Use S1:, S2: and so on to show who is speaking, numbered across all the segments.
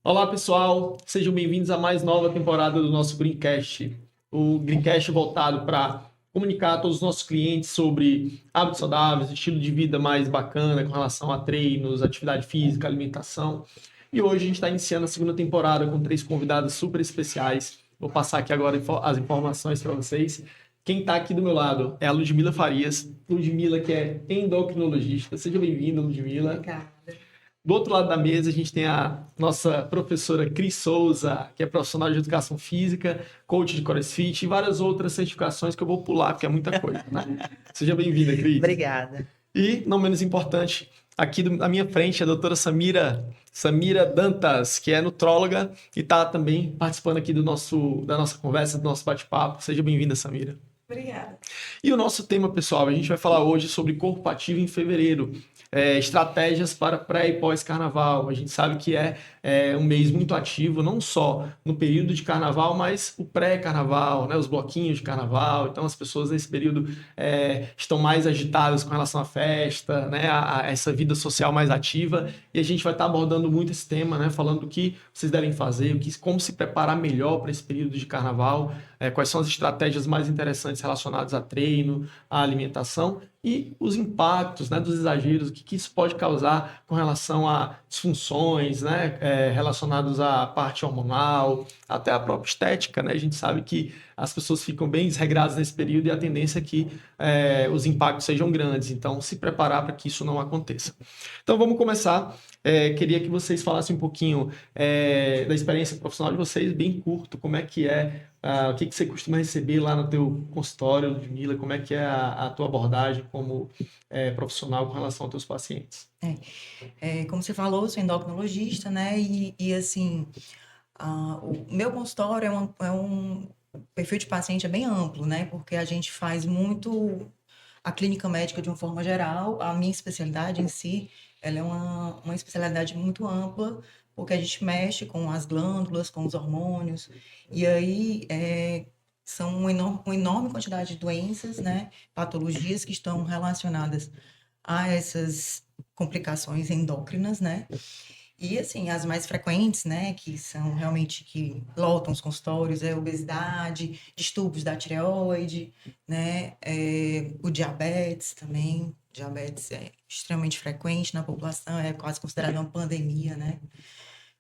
S1: Olá, pessoal. Sejam bem-vindos à mais nova temporada do nosso Greencast. O Greencast voltado para comunicar a todos os nossos clientes sobre hábitos saudáveis, estilo de vida mais bacana com relação a treinos, atividade física, alimentação. E hoje a gente está iniciando a segunda temporada com 3 convidados super especiais. Vou passar aqui agora as informações para vocês. Quem está aqui do meu lado é a Ludmila Farias. Ludmila, que é endocrinologista. Seja bem-vinda, Ludmila.
S2: Obrigada.
S1: Do outro lado da mesa, a gente tem a nossa professora Cris Souza, que é profissional de educação física, coach de CrossFit e várias outras certificações que eu vou pular, porque é muita coisa, né? Seja bem-vinda, Cris.
S2: Obrigada.
S1: E, não menos importante, aqui à minha frente, a doutora Samira Dantas, que é nutróloga e está também participando aqui da nossa conversa, do nosso bate-papo. Seja bem-vinda, Samira.
S2: Obrigada.
S1: E o nosso tema, pessoal, a gente vai falar hoje sobre corpo ativo em fevereiro. Estratégias para pré e pós-carnaval. A gente sabe que é um mês muito ativo, não só no período de carnaval, mas o pré-carnaval, né? Os bloquinhos de carnaval. Então, as pessoas nesse período estão mais agitadas com relação à festa, né? A essa vida social mais ativa. E a gente vai estar abordando muito esse tema, né? Falando do que vocês devem fazer, como se preparar melhor para esse período de carnaval, quais são as estratégias mais interessantes relacionadas a treino, à alimentação e os impactos, né, dos exageros, o que isso pode causar com relação a disfunções, né, relacionadas à parte hormonal, até a própria estética, né? A gente sabe que as pessoas ficam bem desregradas nesse período e a tendência é que os impactos sejam grandes. Então, se preparar para que isso não aconteça. Então, vamos começar. Queria que vocês falassem um pouquinho da experiência profissional de vocês, bem curto, como é que o que você costuma receber lá no teu consultório, Ludmila, como é que é a tua abordagem como profissional com relação aos teus pacientes?
S2: Como você falou, eu sou endocrinologista, né? E assim, o meu consultório o perfil de paciente é bem amplo, né? Porque a gente faz muito a clínica médica de uma forma geral. A minha especialidade em si, ela é uma especialidade muito ampla, porque a gente mexe com as glândulas, com os hormônios, e aí são uma enorme quantidade de doenças, né? Patologias que estão relacionadas a essas complicações endócrinas, né? E, assim, as mais frequentes, né, que são realmente que lotam os consultórios, obesidade, distúrbios da tireoide, né, o diabetes também. Diabetes é extremamente frequente na população, é quase considerado uma pandemia, né?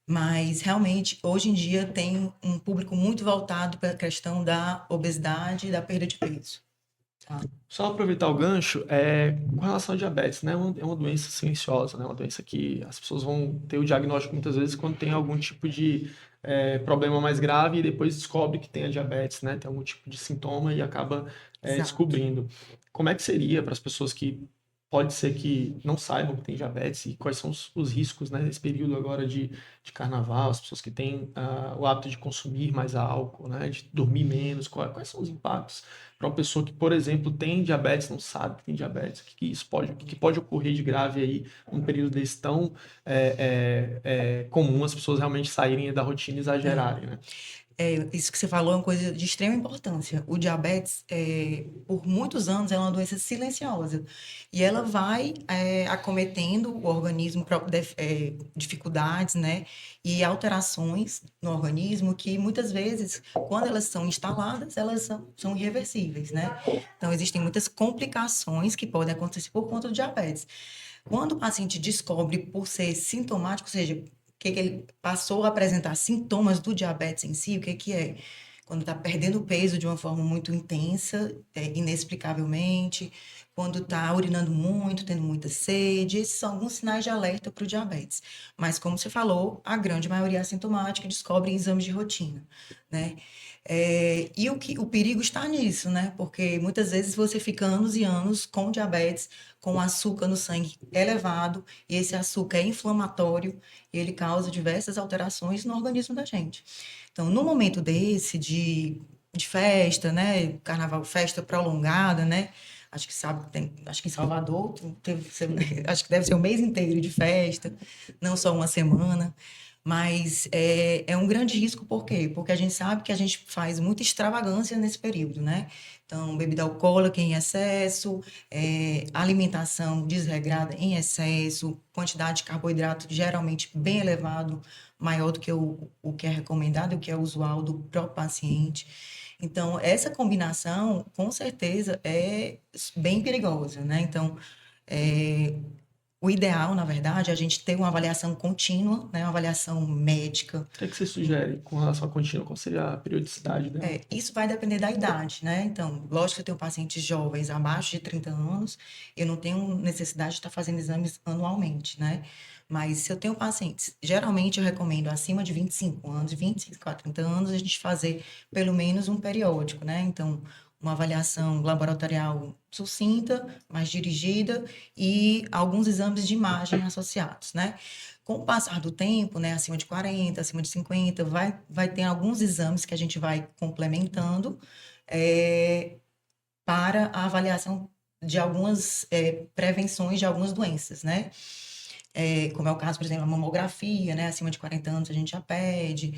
S2: Mas, realmente, hoje em dia tem um público muito voltado para a questão da obesidade e da perda de peso. Tá?
S1: Só aproveitar o gancho, com relação ao diabetes, né? É uma doença silenciosa, né? Uma doença que as pessoas vão ter o diagnóstico muitas vezes quando tem algum tipo de problema mais grave e depois descobre que tem a diabetes, né? Tem algum tipo de sintoma e acaba
S2: Exato.
S1: descobrindo. Como é que seria para as pessoas que pode ser que não saibam que tem diabetes e quais são os riscos, né, nesse período agora de carnaval, as pessoas que têm o hábito de consumir mais álcool, né, de dormir menos, quais são os impactos para uma pessoa que, por exemplo, tem diabetes, não sabe que tem diabetes, o que pode ocorrer de grave aí num período desse tão comum as pessoas realmente saírem da rotina e exagerarem, né?
S2: Isso que você falou é uma coisa de extrema importância. O diabetes, por muitos anos, é uma doença silenciosa. E ela vai acometendo o organismo, dificuldades, né? E alterações no organismo que, muitas vezes, quando elas são instaladas, elas são irreversíveis, né? Então, existem muitas complicações que podem acontecer por conta do diabetes. Quando o paciente descobre por ser sintomático, ou seja, que ele passou a apresentar sintomas do diabetes em si, o que é? Quando está perdendo peso de uma forma muito intensa, inexplicavelmente, quando está urinando muito, tendo muita sede, esses são alguns sinais de alerta para o diabetes. Mas, como você falou, a grande maioria é assintomática, descobre em exames de rotina, né? E o perigo está nisso, né? Porque muitas vezes você fica anos e anos com diabetes, com açúcar no sangue elevado, e esse açúcar é inflamatório, e ele causa diversas alterações no organismo da gente. Então, no momento desse de festa, né? Carnaval, festa prolongada, né? Acho que em Salvador acho que deve ser um mês inteiro de festa, não só uma semana. Mas é um grande risco, por quê? Porque a gente sabe que a gente faz muita extravagância nesse período, né? Então, bebida alcoólica em excesso, alimentação desregrada em excesso, quantidade de carboidrato geralmente bem elevado, maior do que o que é recomendado, o que é usual do próprio paciente. Então, essa combinação, com certeza, é bem perigosa, né? Então, é, o ideal, na verdade, é a gente ter uma avaliação contínua, né? Uma avaliação médica.
S1: O que é que você sugere com relação à contínua? Qual seria a periodicidade dela?
S2: Isso vai depender da idade, né? Então, lógico que eu tenho pacientes jovens abaixo de 30 anos, eu não tenho necessidade de estar fazendo exames anualmente, né? Mas se eu tenho pacientes, geralmente eu recomendo acima de 25 anos, 25 a 30 anos, a gente fazer pelo menos um periódico, né? Então, uma avaliação laboratorial sucinta, mais dirigida e alguns exames de imagem associados, né? Com o passar do tempo, né, acima de 40, acima de 50, vai ter alguns exames que a gente vai complementando eh, para a avaliação de algumas prevenções de algumas doenças, né? Como é o caso, por exemplo, a mamografia, né? Acima de 40 anos a gente já pede.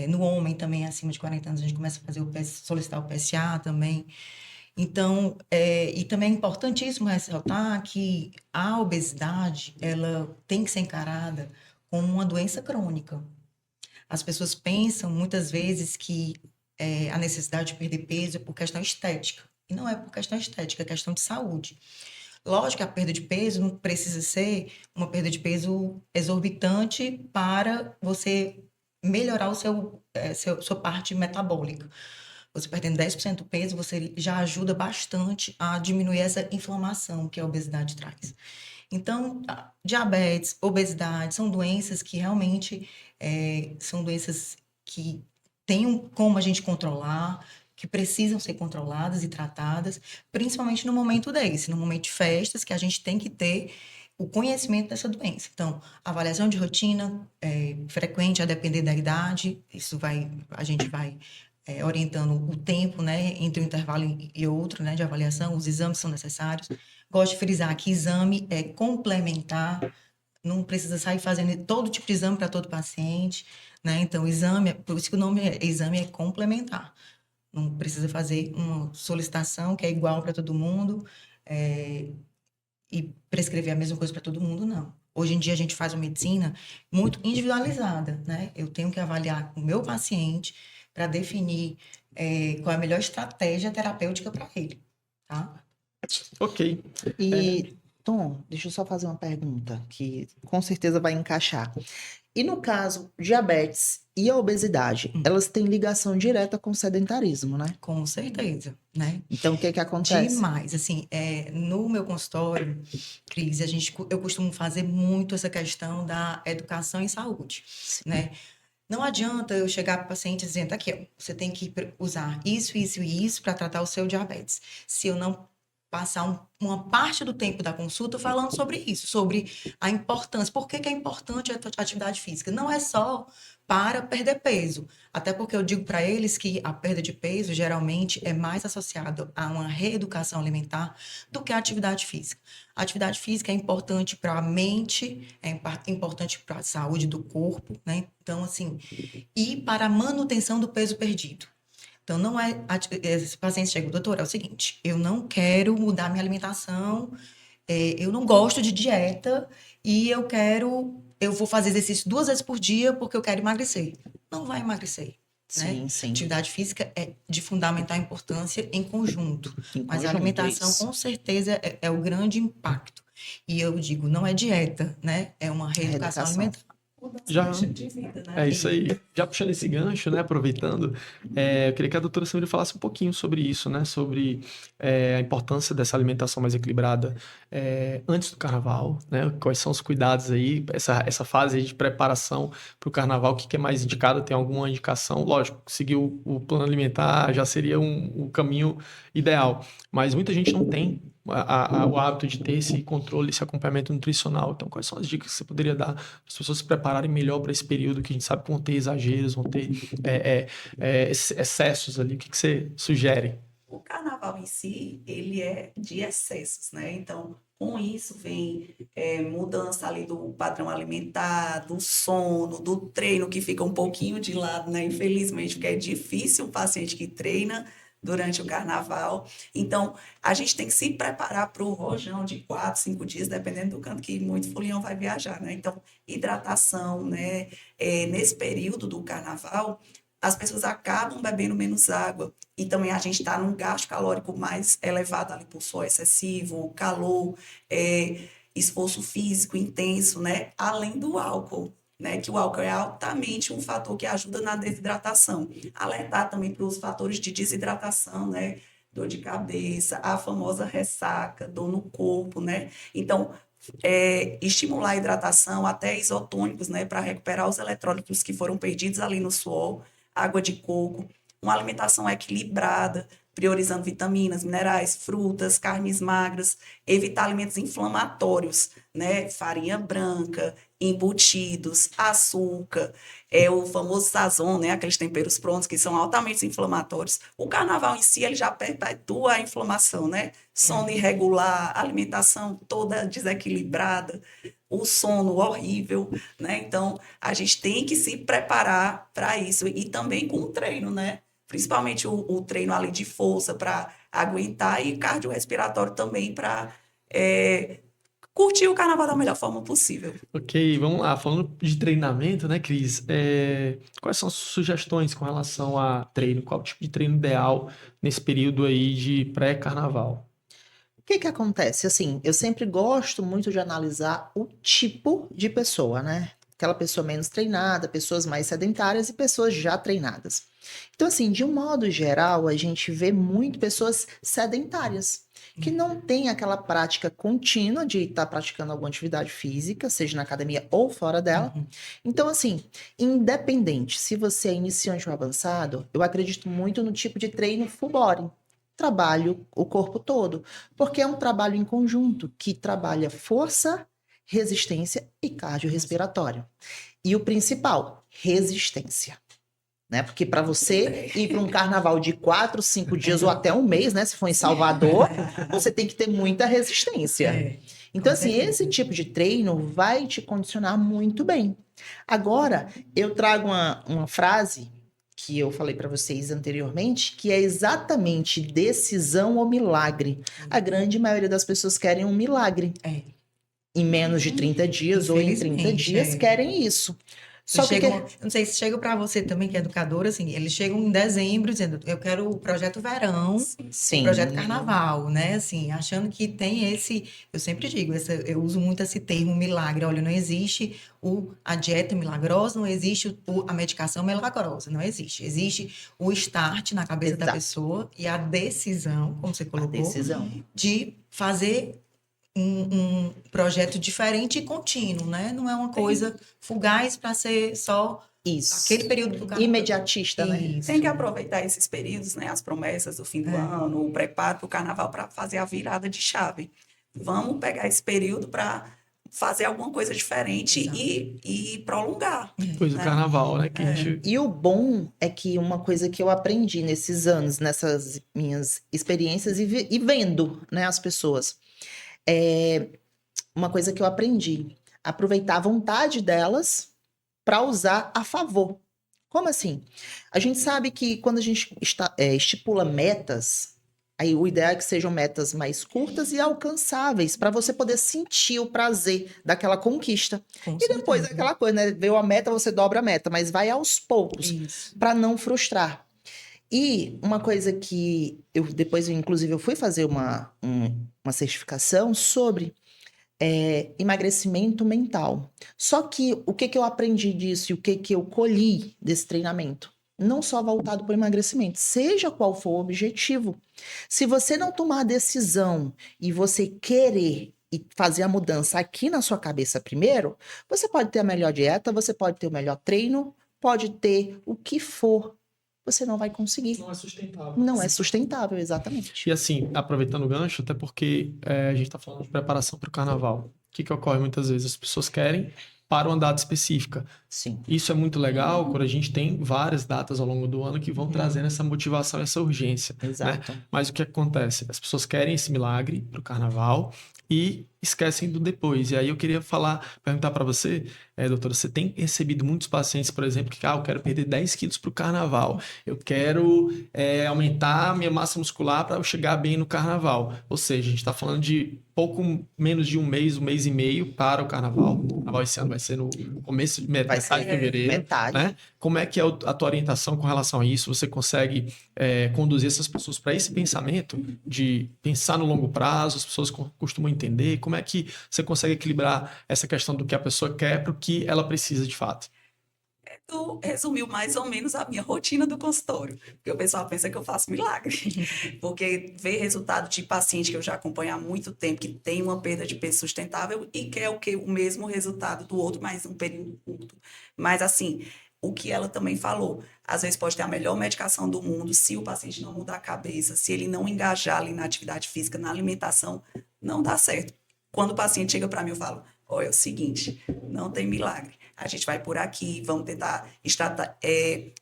S2: No homem também, acima de 40 anos, a gente começa a fazer solicitar o PSA também. Então, e também é importantíssimo ressaltar que a obesidade, ela tem que ser encarada como uma doença crônica. As pessoas pensam muitas vezes que a necessidade de perder peso é por questão estética. E não é por questão estética, é questão de saúde. Lógico que a perda de peso não precisa ser uma perda de peso exorbitante para você melhorar sua parte metabólica. Você perdendo 10% do peso, você já ajuda bastante a diminuir essa inflamação que a obesidade traz. Então, diabetes, obesidade, são doenças que realmente são doenças que têm como a gente controlar, que precisam ser controladas e tratadas, principalmente no momento desse, no momento de festas, que a gente tem que ter o conhecimento dessa doença. Então, avaliação de rotina frequente, a depender da idade, a gente vai orientando o tempo, né, entre um intervalo e outro, né, de avaliação, os exames são necessários. Gosto de frisar que exame é complementar, não precisa sair fazendo todo tipo de exame para todo paciente, né? Então, por isso que o nome exame é complementar. Não precisa fazer uma solicitação que é igual para todo mundo, e prescrever a mesma coisa para todo mundo, não. Hoje em dia a gente faz uma medicina muito individualizada, né? Eu tenho que avaliar o meu paciente para definir qual é a melhor estratégia terapêutica para ele, tá?
S1: Ok.
S3: E, Tom, deixa eu só fazer uma pergunta que com certeza vai encaixar. E no caso, diabetes e a obesidade, elas têm ligação direta com o sedentarismo, né?
S2: Com certeza, né?
S3: Então, o que acontece?
S2: Demais. Assim, no meu consultório, Cris, eu costumo fazer muito essa questão da educação em saúde, né? Não adianta eu chegar para o paciente dizendo, aqui, ó, você tem que usar isso, isso e isso para tratar o seu diabetes. Se eu não passar uma parte do tempo da consulta falando sobre isso, sobre a importância. Por que é importante a atividade física? Não é só para perder peso, até porque eu digo para eles que a perda de peso geralmente é mais associada a uma reeducação alimentar do que a atividade física. A atividade física é importante para a mente, importante para a saúde do corpo, né? Então, assim, e para a manutenção do peso perdido. Então, não é. Esse paciente chega, doutor, é o seguinte: eu não quero mudar minha alimentação, eu não gosto de dieta e eu vou fazer exercício 2 vezes por dia porque eu quero emagrecer. Não vai emagrecer. Né?
S3: Sim, sim.
S2: Atividade física é de fundamental importância em conjunto, mas a
S3: conjunto,
S2: alimentação,
S3: isso.
S2: com certeza, é o grande impacto. E eu digo, não é dieta, né? É uma reeducação alimentar.
S1: Já,
S2: De vida, né?
S1: é isso aí. Já puxando esse gancho, né, aproveitando, eu queria que a doutora Samira falasse um pouquinho sobre isso, né, sobre a importância dessa alimentação mais equilibrada antes do carnaval, né, quais são os cuidados aí, essa fase aí de preparação para o carnaval, o que é mais indicado, tem alguma indicação? Lógico, seguir o plano alimentar já seria o caminho ideal, mas muita gente não tem o hábito de ter esse controle, esse acompanhamento nutricional. Então, quais são as dicas que você poderia dar para as pessoas se prepararem melhor para esse período que a gente sabe que vão ter exageros, vão ter excessos ali? O que você sugere?
S4: O carnaval em si, ele é de excessos, né? Então, com isso vem mudança ali do padrão alimentar, do sono, do treino, que fica um pouquinho de lado, né? Infelizmente, porque é difícil um paciente que treina durante o carnaval. Então, a gente tem que se preparar para o rojão de 4, 5 dias, dependendo do canto que muito folião vai viajar, né? Então, hidratação, né? Nesse período do carnaval, as pessoas acabam bebendo menos água. E também a gente está num gasto calórico mais elevado ali por sol excessivo, calor, esforço físico intenso, né? Além do álcool, né? Que o álcool é altamente um fator que ajuda na desidratação. Alertar também para os fatores de desidratação, né? Dor de cabeça, a famosa ressaca, dor no corpo, né? Então, estimular a hidratação, até isotônicos, né? Para recuperar os eletrólitos que foram perdidos ali no suor, água de coco, uma alimentação equilibrada, priorizando vitaminas, minerais, frutas, carnes magras, evitar alimentos inflamatórios, né? Farinha branca, embutidos, açúcar, o famoso sazon, né? Aqueles temperos prontos que são altamente inflamatórios. O carnaval em si, ele já perpetua a inflamação, né? Sono irregular, alimentação toda desequilibrada, o sono horrível, né? Então, a gente tem que se preparar para isso e também com o treino, né? Principalmente o treino ali de força para aguentar e cardiorrespiratório também para curtir o carnaval da melhor forma possível.
S1: Ok, vamos lá. Falando de treinamento, né, Cris? Quais são as sugestões com relação a treino? Qual o tipo de treino ideal nesse período aí de pré-carnaval?
S3: O que que acontece? Assim, eu sempre gosto muito de analisar o tipo de pessoa, né? Aquela pessoa menos treinada, pessoas mais sedentárias e pessoas já treinadas. Então, assim, de um modo geral, a gente vê muito pessoas sedentárias, que não têm aquela prática contínua de estar praticando alguma atividade física, seja na academia ou fora dela. Então, assim, independente se você é iniciante ou avançado, eu acredito muito no tipo de treino full body. Trabalho o corpo todo, porque é um trabalho em conjunto que trabalha força, resistência e cardiorrespiratório. E o principal, resistência. Né? Porque para você ir para um carnaval de 4, 5 dias ou até um mês, né? Se for em Salvador, você tem que ter muita resistência. Então, assim, esse tipo de treino vai te condicionar muito bem. Agora, eu trago uma frase que eu falei para vocês anteriormente, que é exatamente decisão ou milagre. A grande maioria das pessoas querem um milagre. Em menos de 30 dias ou em 30 dias querem isso. Só que
S2: eu não sei se chega para você também, que é educadora, assim, eles chegam em dezembro dizendo, eu quero o projeto verão,
S3: Sim.
S2: o projeto carnaval, né? Assim, achando que tem esse, eu sempre digo, eu uso muito esse termo milagre. Olha, não existe a dieta milagrosa, não existe a medicação milagrosa, não existe. Existe o start na cabeça da pessoa e a decisão, como você colocou, de fazer um projeto diferente e contínuo, né? Não é uma coisa fugaz para ser só aquele período do carnaval.
S3: Imediatista, né?
S4: Tem que aproveitar esses períodos, né? As promessas do fim do ano, o preparo para o carnaval para fazer a virada de chave. Vamos pegar esse período para fazer alguma coisa diferente e prolongar.
S1: Depois do carnaval, né? Que a gente...
S3: E o bom é que uma coisa que eu aprendi nesses anos, nessas minhas experiências e vendo, né, as pessoas, uma coisa que eu aprendi, aproveitar a vontade delas para usar a favor. Como assim? A gente sabe que quando a gente estipula metas, aí o ideal é que sejam metas mais curtas e alcançáveis, para você poder sentir o prazer daquela conquista. E depois aquela coisa, né? Veio a meta, você dobra a meta, mas vai aos poucos, para não frustrar. E uma coisa que depois, inclusive, eu fui fazer uma certificação sobre emagrecimento mental. Só que o que eu aprendi disso e o que eu colhi desse treinamento? Não só voltado para o emagrecimento, seja qual for o objetivo. Se você não tomar a decisão e você querer e fazer a mudança aqui na sua cabeça primeiro, você pode ter a melhor dieta, você pode ter o melhor treino, pode ter o que for, você não vai conseguir.
S1: Não é sustentável.
S3: Não é sustentável, exatamente.
S1: E assim, aproveitando o gancho, até porque a gente está falando de preparação para o carnaval. O que ocorre muitas vezes? As pessoas querem para uma data específica.
S3: Sim,
S1: Isso é muito legal quando a gente tem várias datas ao longo do ano que vão trazendo essa motivação, essa urgência, né?
S3: exato.
S1: Mas o que acontece? As pessoas querem esse milagre para o carnaval e esquecem do depois. E aí eu queria perguntar para você, doutora, você tem recebido muitos pacientes, por exemplo, que eu quero perder 10 quilos para o carnaval, eu quero aumentar a minha massa muscular para eu chegar bem no carnaval. Ou seja, a gente está falando de pouco menos de um mês e meio para o carnaval. O carnaval esse ano vai ser no começo,
S3: Vai
S1: metade
S3: ser
S1: de fevereiro,
S3: metade.
S1: né? Como é que é a tua orientação com relação a isso? Você consegue conduzir essas pessoas para esse pensamento de pensar no longo prazo? As pessoas costumam entender? Como é que você consegue equilibrar essa questão do que a pessoa quer para o que ela precisa de fato?
S4: Tu resumiu mais ou menos a minha rotina do consultório, porque o pessoal pensa que eu faço milagre, porque ver resultado de paciente que eu já acompanho há muito tempo, que tem uma perda de peso sustentável e quer o quê? O mesmo resultado do outro, mas um período curto. Mas assim, o que ela também falou, às vezes pode ter a melhor medicação do mundo, se o paciente não mudar a cabeça, se ele não engajar ali na atividade física, na alimentação, não dá certo. Quando o paciente chega para mim, eu falo, olha, é o seguinte, não tem milagre. A gente vai por aqui, vamos tentar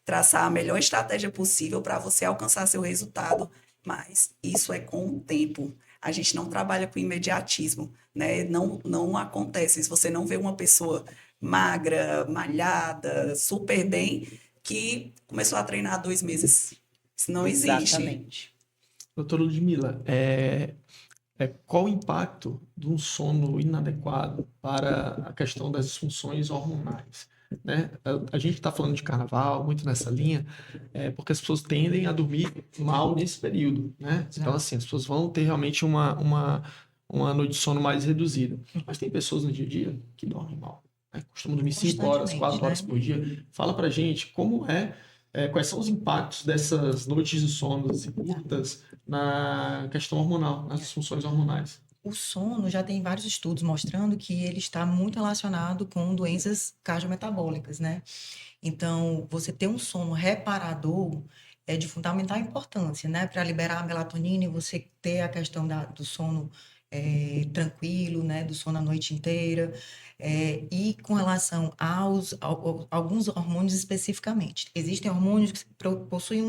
S4: traçar a melhor estratégia possível para você alcançar seu resultado, mas isso é com o tempo. A gente não trabalha com imediatismo, né? Não acontece. Se você não vê uma pessoa magra, malhada, super bem, que começou a treinar há 2 meses. Isso não existe.
S3: Exatamente.
S1: Doutora Ludmila, qual o impacto de um sono inadequado para a questão das disfunções hormonais? Né? A gente está falando de carnaval, muito nessa linha, porque as pessoas tendem a dormir mal nesse período, né? Então, assim, as pessoas vão ter realmente uma noite de sono mais reduzida. Mas tem pessoas no dia a dia que dormem mal, né? Costumam dormir 5 horas, 4 horas
S2: Constantemente, né?
S1: por dia. Fala pra gente quais são os impactos dessas noites de sono curtas na questão hormonal, nas disfunções hormonais.
S2: O sono já tem vários estudos mostrando que ele está muito relacionado com doenças cardiometabólicas, né? Então, você ter um sono reparador é de fundamental importância, né? Para liberar a melatonina e você ter a questão do sono tranquilo, né? Do sono a noite inteira. E com relação alguns hormônios especificamente. Existem hormônios que possuem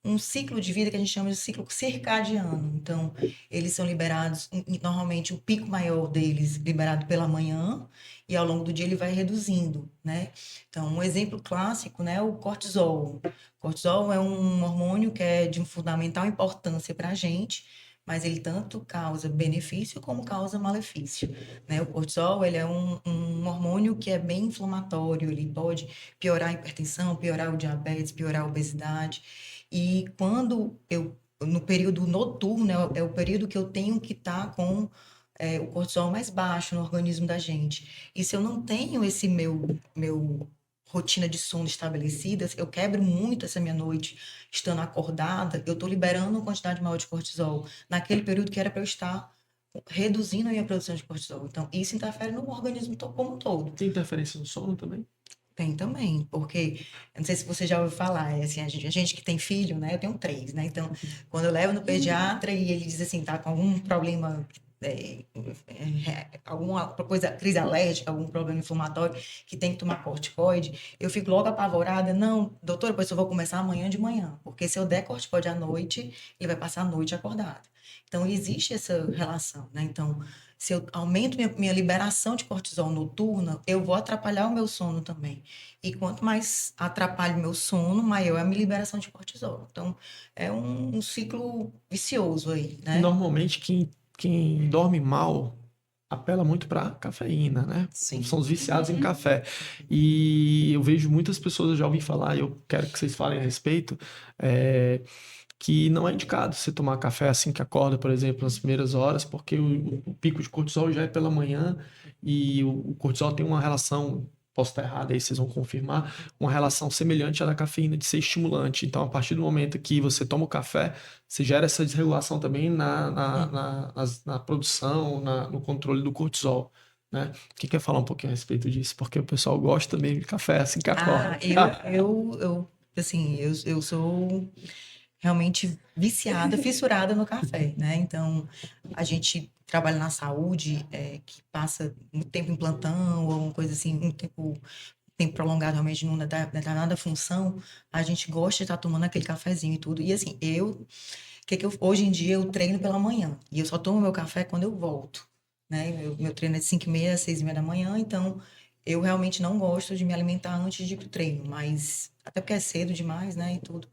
S2: um ciclo de vida que a gente chama de ciclo circadiano. Então, eles são liberados, normalmente o pico maior deles liberado pela manhã, e ao longo do dia ele vai reduzindo, né? Então, um exemplo clássico, né, é o cortisol. O cortisol é um hormônio que é de fundamental importância para a gente, mas ele tanto causa benefício como causa malefício, né? O cortisol, ele é um hormônio que é bem inflamatório, ele pode piorar a hipertensão, piorar o diabetes, piorar a obesidade. E no período noturno, é o período que eu tenho que estar com o cortisol mais baixo no organismo da gente. E se eu não tenho esse meu rotina de sono estabelecida, eu quebro muito essa minha noite estando acordada, eu estou liberando uma quantidade maior de cortisol naquele período que era para eu estar reduzindo a minha produção de cortisol. Então, isso interfere no organismo como um todo.
S1: Tem interferência no sono também?
S2: Tem também, porque, eu não sei se você já ouviu falar, assim, a gente que tem filho, né, eu tenho 3, né, então, quando eu levo no pediatra e ele diz assim, tá com algum problema, alguma coisa, crise alérgica, algum problema inflamatório, que tem que tomar corticoide, eu fico logo apavorada, não, doutora, pois eu vou começar amanhã de manhã, porque se eu der corticoide à noite, ele vai passar a noite acordado. Então, existe essa relação, né, então, se eu aumento minha liberação de cortisol noturna, eu vou atrapalhar o meu sono também. E quanto mais atrapalho o meu sono, maior é a minha liberação de cortisol. Então, é um ciclo vicioso aí,
S1: E
S2: né?
S1: normalmente quem dorme mal apela muito para cafeína, né?
S3: Sim.
S1: São os viciados em café. E eu vejo muitas pessoas, eu já ouvi falar, e eu quero que vocês falem a respeito, que não é indicado você tomar café assim que acorda, por exemplo, nas primeiras horas, porque o pico de cortisol já é pela manhã e o cortisol tem uma relação, posso estar errado aí, vocês vão confirmar, uma relação semelhante à da cafeína de ser estimulante. Então, a partir do momento que você toma o café, você gera essa desregulação também na produção, no controle do cortisol. Né? Quem quer falar um pouquinho a respeito disso? Porque o pessoal gosta mesmo de café assim que acorda.
S2: Assim, eu sou realmente viciada, fissurada no café, né? Então, a gente trabalha na saúde, que passa muito tempo em plantão, ou uma coisa assim, um tempo tempo prolongado realmente numa determinada função, a gente gosta de estar tomando aquele cafezinho e tudo. E assim, hoje em dia eu treino pela manhã e eu só tomo meu café quando eu volto, né? Meu treino é de 5h30 a 6h30 da manhã, então eu realmente não gosto de me alimentar antes de ir pro treino, mas até porque é cedo demais, né, e tudo.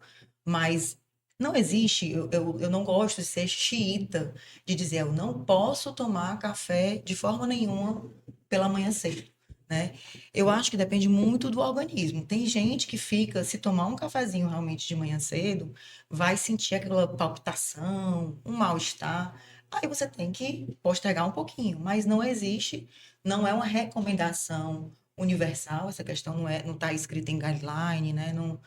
S2: Mas não existe, eu não gosto de ser xiita, de dizer eu não posso tomar café de forma nenhuma pela manhã cedo, né? Eu acho que depende muito do organismo. Tem gente que fica, se tomar um cafezinho realmente de manhã cedo, vai sentir aquela palpitação, um mal-estar. Aí você tem que postergar um pouquinho, mas não existe, não é uma recomendação universal, essa questão não está escrita em guideline, né? Não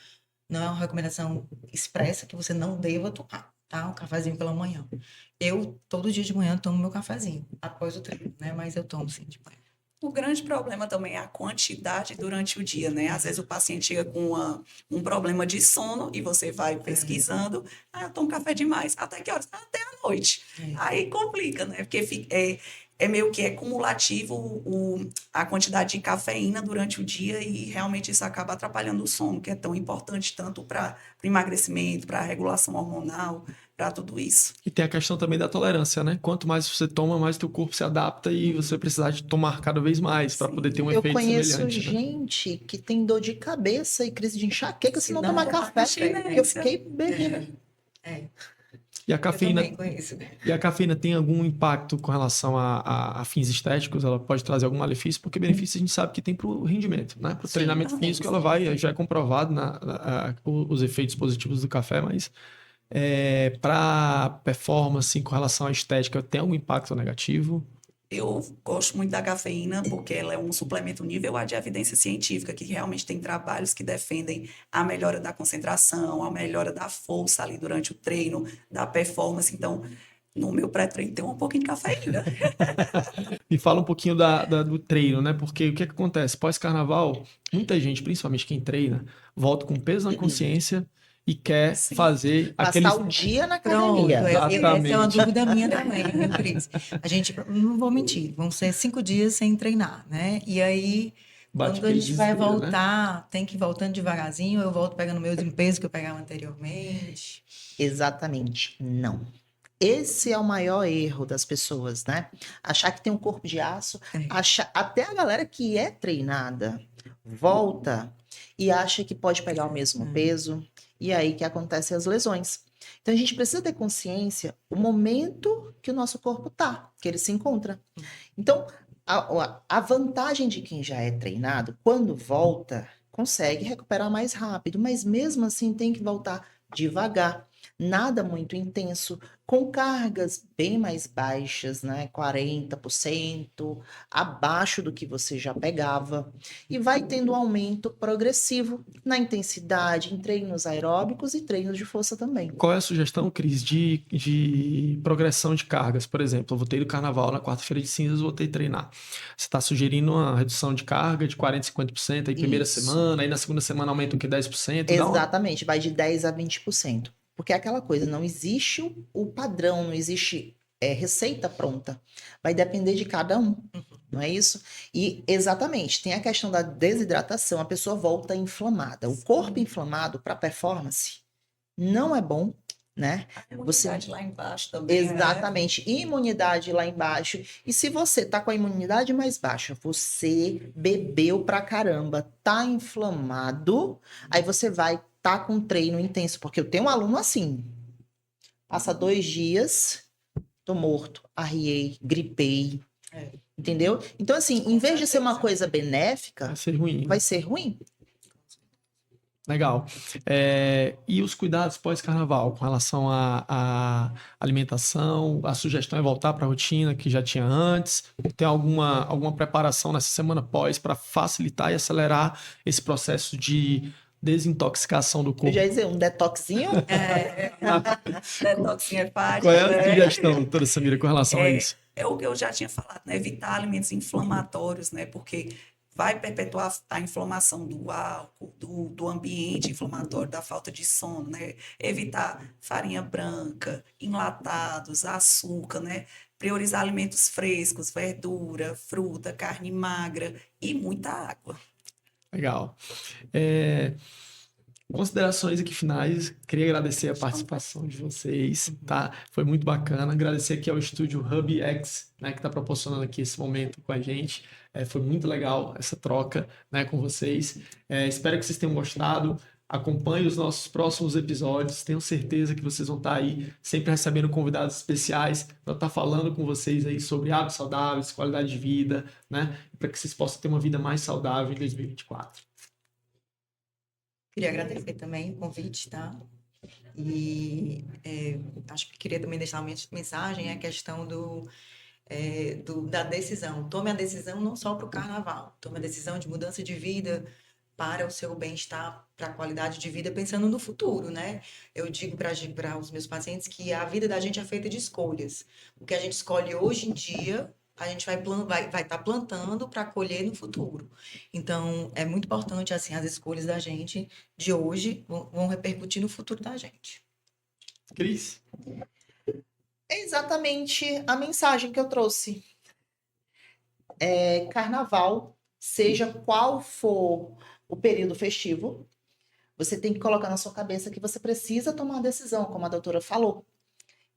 S2: é uma recomendação expressa que você não deva tomar, tá? Um cafezinho pela manhã. Eu, todo dia de manhã, tomo meu cafezinho, após o treino, né? Mas eu tomo, sim, de manhã.
S4: O grande problema também é a quantidade durante o dia, né? Às vezes o paciente chega com um problema de sono e você vai pesquisando, eu tomo café demais. Até que horas? Até a noite.
S2: É.
S4: Aí complica, né? Porque é meio que cumulativo a quantidade de cafeína durante o dia e realmente isso acaba atrapalhando o sono, que é tão importante tanto para o emagrecimento, para a regulação hormonal, para tudo isso.
S1: E tem a questão também da tolerância, né? Quanto mais você toma, mais teu corpo se adapta e você vai precisar de tomar cada vez mais para
S4: Sim.
S1: poder ter um
S3: Eu
S1: efeito
S3: conheço
S1: semelhante, né?
S3: gente que tem dor de cabeça e crise de enxaqueca se não
S2: Não
S3: tomar
S2: tomar
S3: café.
S4: abstinência.
S3: Eu fiquei bem.
S1: E a
S2: Eu
S1: cafeína,
S2: também conheço.
S1: e a cafeína tem algum impacto com relação a fins estéticos? Ela pode trazer algum malefício? Porque benefício a gente sabe que tem para o rendimento, né? Para o
S3: Sim.
S1: treinamento físico, ela vai, já é comprovado os efeitos positivos do café, mas para performance com relação à estética, tem algum impacto negativo?
S4: Eu gosto muito da cafeína porque ela é um suplemento nível A de evidência científica, que realmente tem trabalhos que defendem a melhora da concentração, a melhora da força ali durante o treino, da performance. Então, no meu pré-treino tem um pouquinho de cafeína.
S1: Me fala um pouquinho do treino, né? Porque o que acontece? Pós-carnaval, muita gente, principalmente quem treina, volta com peso na consciência e quer
S4: Sim.
S1: fazer aqueles.
S3: Passar o dia na
S2: Pronto,
S3: academia.
S2: essa é uma
S1: Exatamente.
S2: dúvida minha também, viu, Cris? A gente, não vou mentir, vão ser 5 dias sem treinar, né? E aí,
S1: Bate
S2: quando a
S1: aquele
S2: gente vai
S1: desespero, né?
S2: voltar, tem que ir voltando devagarzinho, eu volto pegando meus peso que eu pegava anteriormente.
S3: Exatamente, não. Esse é o maior erro das pessoas, né? Achar que tem um corpo de aço, até a galera que é treinada volta e acha que pode pegar o mesmo peso, e aí que acontecem as lesões. Então a gente precisa ter consciência o momento que o nosso corpo tá, que ele se encontra. Então, a vantagem de quem já é treinado, quando volta, consegue recuperar mais rápido, mas mesmo assim tem que voltar devagar, nada muito intenso, com cargas bem mais baixas, né? 40%, abaixo do que você já pegava, e vai tendo um aumento progressivo na intensidade, em treinos aeróbicos e treinos de força também.
S1: Qual é a sugestão, Cris, de progressão de cargas? Por exemplo, eu voltei do carnaval na quarta-feira de cinzas, voltei a treinar. Você está sugerindo uma redução de carga de 40%, 50% aí primeira
S3: Isso.
S1: semana, aí na segunda semana aumenta o que? 10%? Dá uma-
S3: Exatamente, vai de 10 a 20%. Porque é aquela coisa, não existe o padrão, não existe receita pronta. Vai depender de cada um, não é isso? E exatamente, tem a questão da desidratação, a pessoa volta inflamada. O corpo inflamado para performance não é bom, né?
S4: A imunidade lá embaixo também, né?
S3: Exatamente, imunidade lá embaixo. E se você tá com a imunidade mais baixa, você bebeu pra caramba, tá inflamado, aí você vai tá com treino intenso, porque eu tenho um aluno assim, passa 2 dias, tô morto, arriei, gripei, entendeu? Então assim, em vez de ser uma coisa benéfica,
S1: Vai ser ruim, né?
S3: vai ser ruim.
S1: Legal. E os cuidados pós-carnaval com relação à alimentação? A sugestão é voltar para a rotina que já tinha antes? Tem alguma preparação nessa semana pós para facilitar e acelerar esse processo de desintoxicação do
S3: Eu
S1: corpo?
S3: já ia dizer, um detoxinho,
S4: Detox hepático,
S1: Qual é a
S4: né?
S1: sugestão, doutora Samira, com relação a isso?
S4: É o que eu já tinha falado, né? Evitar alimentos inflamatórios, né? Porque vai perpetuar a inflamação do álcool, do ambiente inflamatório, da falta de sono, né? Evitar farinha branca, enlatados, açúcar, né? Priorizar alimentos frescos, verdura, fruta, carne magra e muita água.
S1: Legal. É, considerações aqui finais. Queria agradecer a participação de vocês, tá? Foi muito bacana. Agradecer aqui ao estúdio Hub X, né, que está proporcionando aqui esse momento com a gente. Foi muito legal essa troca, né, com vocês. Espero que vocês tenham gostado. Acompanhe os nossos próximos episódios. Tenho certeza que vocês vão estar aí sempre recebendo convidados especiais para estar falando com vocês aí sobre hábitos saudáveis, qualidade de vida, né? Para que vocês possam ter uma vida mais saudável em 2024.
S2: Queria agradecer também o convite, tá? E acho que queria também deixar uma mensagem, a questão da decisão. Tome a decisão não só para o carnaval, tome a decisão de mudança de vida para o seu bem-estar, para a qualidade de vida, pensando no futuro, né? Eu digo para os meus pacientes que a vida da gente é feita de escolhas. O que a gente escolhe hoje em dia, a gente vai estar plantando para colher no futuro. Então, é muito importante, assim, as escolhas da gente de hoje vão repercutir no futuro da gente.
S1: Cris?
S3: É exatamente a mensagem que eu trouxe. Carnaval, seja qual for o período festivo, você tem que colocar na sua cabeça que você precisa tomar uma decisão, como a doutora falou.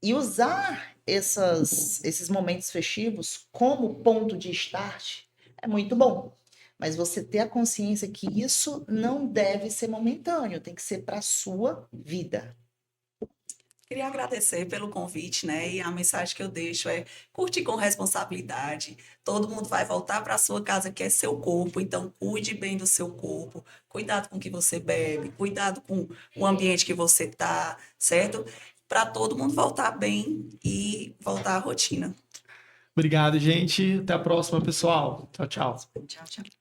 S3: E usar esses momentos festivos como ponto de start é muito bom. Mas você ter a consciência que isso não deve ser momentâneo, tem que ser para a sua vida.
S4: Queria agradecer pelo convite, né? E a mensagem que eu deixo é curtir com responsabilidade. Todo mundo vai voltar para a sua casa, que é seu corpo, então cuide bem do seu corpo. Cuidado com o que você bebe, cuidado com o ambiente que você está, certo? Para todo mundo voltar bem e voltar à rotina.
S1: Obrigado, gente. Até a próxima, pessoal. Tchau, tchau.
S2: Tchau, tchau.